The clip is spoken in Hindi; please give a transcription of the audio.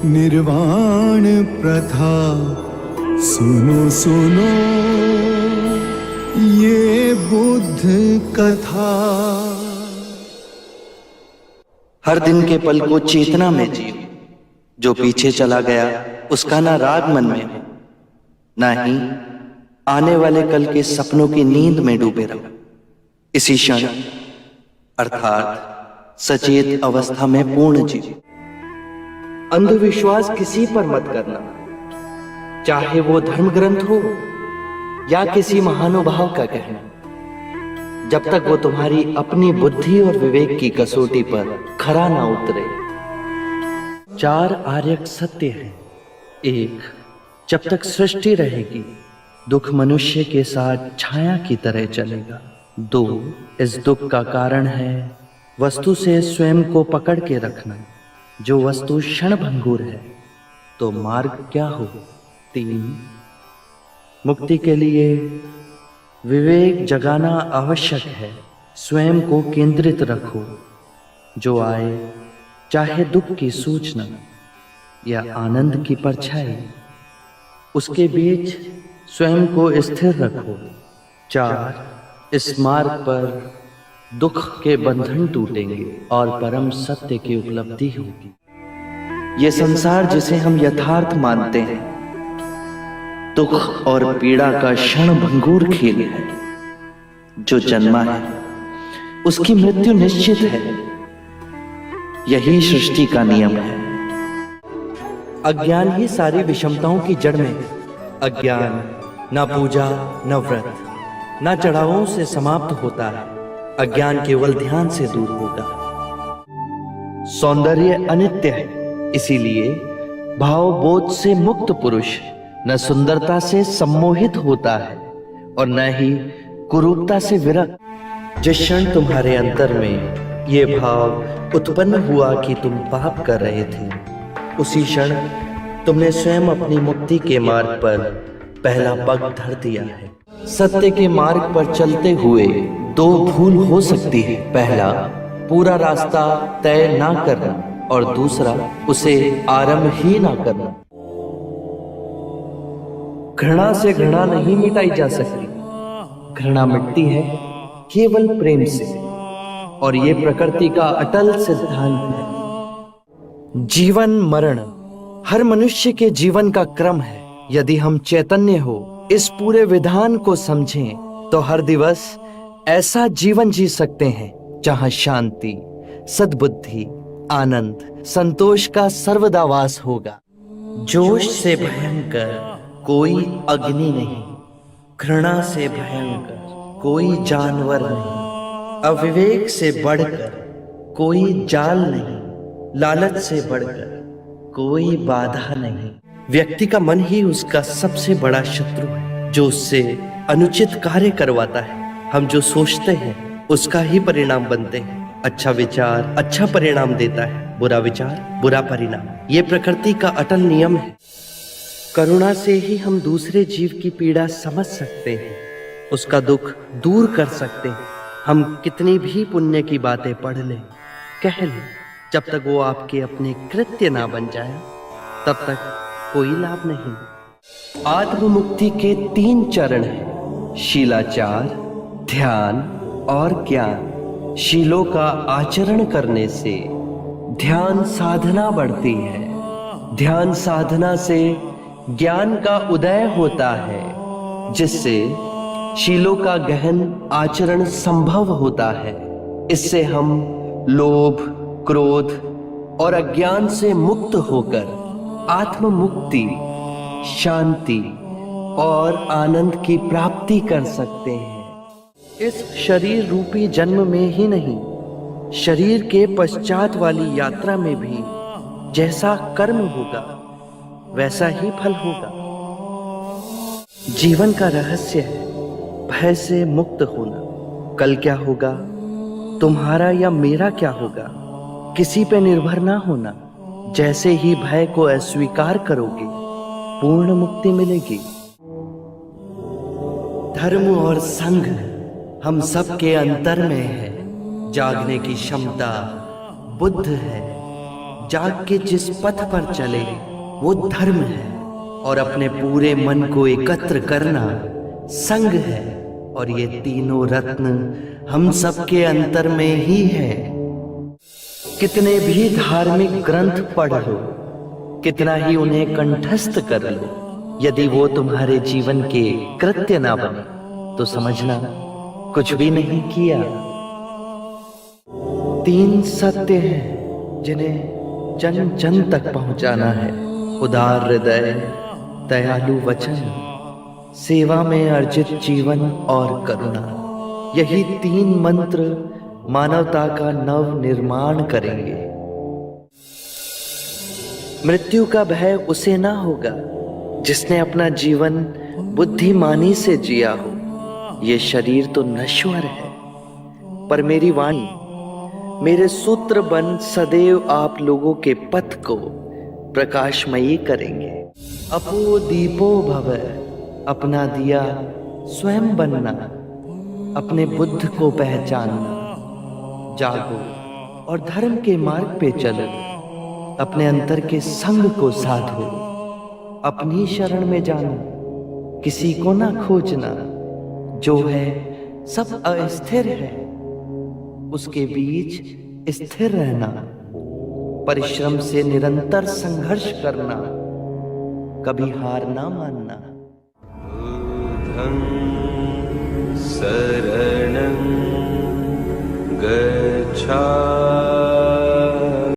निर्वाण प्रथा सुनो सुनो ये बुद्ध कथा। हर दिन के पल को चेतना में जियो, जो पीछे चला गया उसका ना राग मन में हो, ना ही आने वाले कल के सपनों की नींद में डूबे रहो। इसी क्षण अर्थात सचेत अवस्था में पूर्ण जियो। अंधविश्वास किसी पर मत करना, चाहे वो धर्म ग्रंथ हो या किसी महानुभाव का कहना, जब तक वो तुम्हारी अपनी बुद्धि और विवेक की कसौटी पर खरा ना उतरे। 4 आर्यक सत्य हैं। 1, जब तक सृष्टि रहेगी दुख मनुष्य के साथ छाया की तरह चलेगा। 2, इस दुख का कारण है वस्तु से स्वयं को पकड़ के रखना। जो वस्तु क्षणभंगुर है तो मार्ग क्या हो। 3, मुक्ति के लिए विवेक जगाना आवश्यक है। स्वयं को केंद्रित रखो, जो आए चाहे दुख की सूचना या आनंद की परछाई, उसके बीच स्वयं को स्थिर रखो। 4, इस मार्ग पर दुख के बंधन टूटेंगे और परम सत्य की उपलब्धि होगी। ये संसार जिसे हम यथार्थ मानते हैं दुख और पीड़ा का क्षणभंगुर खेल है। जो जन्मा है उसकी मृत्यु निश्चित है, यही सृष्टि का नियम है। अज्ञान ही सारी विषमताओं की जड़ में है। अज्ञान न पूजा न व्रत न चढ़ावों से समाप्त होता है। अज्ञान केवल ध्यान से दूर होगा। सौंदर्य अनित्य है, इसीलिए भाव बोध से मुक्त पुरुष न सुंदरता से सम्मोहित होता है और न ही कुरूपता से विरक्त। जिस क्षण तुम्हारे अंतर में ये भाव उत्पन्न हुआ कि तुम पाप कर रहे थे, उसी क्षण तुमने स्वयं अपनी मुक्ति के मार्ग पर पहला पग धर दिया है। सत्य के मार्ग पर चलते हुए 2 भूल हो सकती है। पहला, पूरा रास्ता तय ना करना और दूसरा, उसे आरंभ ही ना करना। घृणा से घृणा नहीं मिटाई जा सकती। घृणा मिटती है केवल प्रेम से, और ये प्रकृति का अटल सिद्धांत है। जीवन मरण हर मनुष्य के जीवन का क्रम है। यदि हम चैतन्य हो इस पूरे विधान को समझें तो हर दिवस ऐसा जीवन जी सकते हैं जहां शांति, सद्बुद्धि, आनंद, संतोष का सर्वदा वास होगा। जोश से भयंकर कोई अग्नि नहीं, घृणा से भयंकर कोई जानवर नहीं, अविवेक से बढ़कर कोई जाल नहीं, लालच से बढ़कर कोई बाधा नहीं। व्यक्ति का मन ही उसका सबसे बड़ा शत्रु है, जो उससे अनुचित कार्य करवाता है। हम जो सोचते हैं उसका ही परिणाम बनते हैं। अच्छा विचार अच्छा परिणाम देता है, बुरा विचार बुरा परिणाम। ये प्रकृति का अटल नियम है। करुणा से ही हम दूसरे जीव की पीड़ा समझ सकते हैं, उसका दुख दूर कर सकते हैं। हम कितनी भी पुण्य की बातें पढ़ लें, कह लें, जब तक वो आपके अपने कृत्य ना बन जाए तब तक कोई लाभ नहीं। आत्ममुक्ति के 3 चरण हैं, शीलाचार, ध्यान और ज्ञान। शीलों का आचरण करने से ध्यान साधना बढ़ती है। ध्यान साधना से ज्ञान का उदय होता है, जिससे शीलों का गहन आचरण संभव होता है। इससे हम लोभ, क्रोध और अज्ञान से मुक्त होकर आत्म मुक्ति, शांति और आनंद की प्राप्ति कर सकते हैं। इस शरीर रूपी जन्म में ही नहीं, शरीर के पश्चात वाली यात्रा में भी जैसा कर्म होगा वैसा ही फल होगा। जीवन का रहस्य है भय से मुक्त होना। कल क्या होगा, तुम्हारा या मेरा क्या होगा, किसी पे निर्भर ना होना। जैसे ही भय को अस्वीकार करोगे पूर्ण मुक्ति मिलेगी। धर्म और संघ हम सब के अंतर में है। जागने की क्षमता बुद्ध है, जाग के जिस पथ पर चले वो धर्म है, और अपने पूरे मन को एकत्र करना संग है। और ये तीनों रत्न हम सबके अंतर में ही है। कितने भी धार्मिक ग्रंथ पढ़ लो, कितना ही उन्हें कंठस्थ कर लो, यदि वो तुम्हारे जीवन के कृत्य ना बने तो समझना कुछ भी नहीं किया। 3 सत्य हैं जिन्हें जन जन तक पहुंचाना है: उदार हृदय, दयालु वचन, सेवा में अर्जित जीवन और करुणा। यही 3 मंत्र मानवता का नव निर्माण करेंगे। मृत्यु का भय उसे ना होगा जिसने अपना जीवन बुद्धिमानी से जिया हो। ये शरीर तो नश्वर है, पर मेरी वाणी, मेरे सूत्र बन सदैव आप लोगों के पथ को प्रकाशमयी करेंगे। अपो दीपो भव, अपना दिया स्वयं बनना, अपने बुद्ध को पहचानना। जागो और धर्म के मार्ग पे चलो, अपने अंतर के संग को साधो। अपनी शरण में जाना, किसी को ना खोजना। जो है सब अस्थिर है, उसके बीच स्थिर रहना। परिश्रम से निरंतर संघर्ष करना, कभी हार ना मानना। बुद्धं शरणं गच्छामि।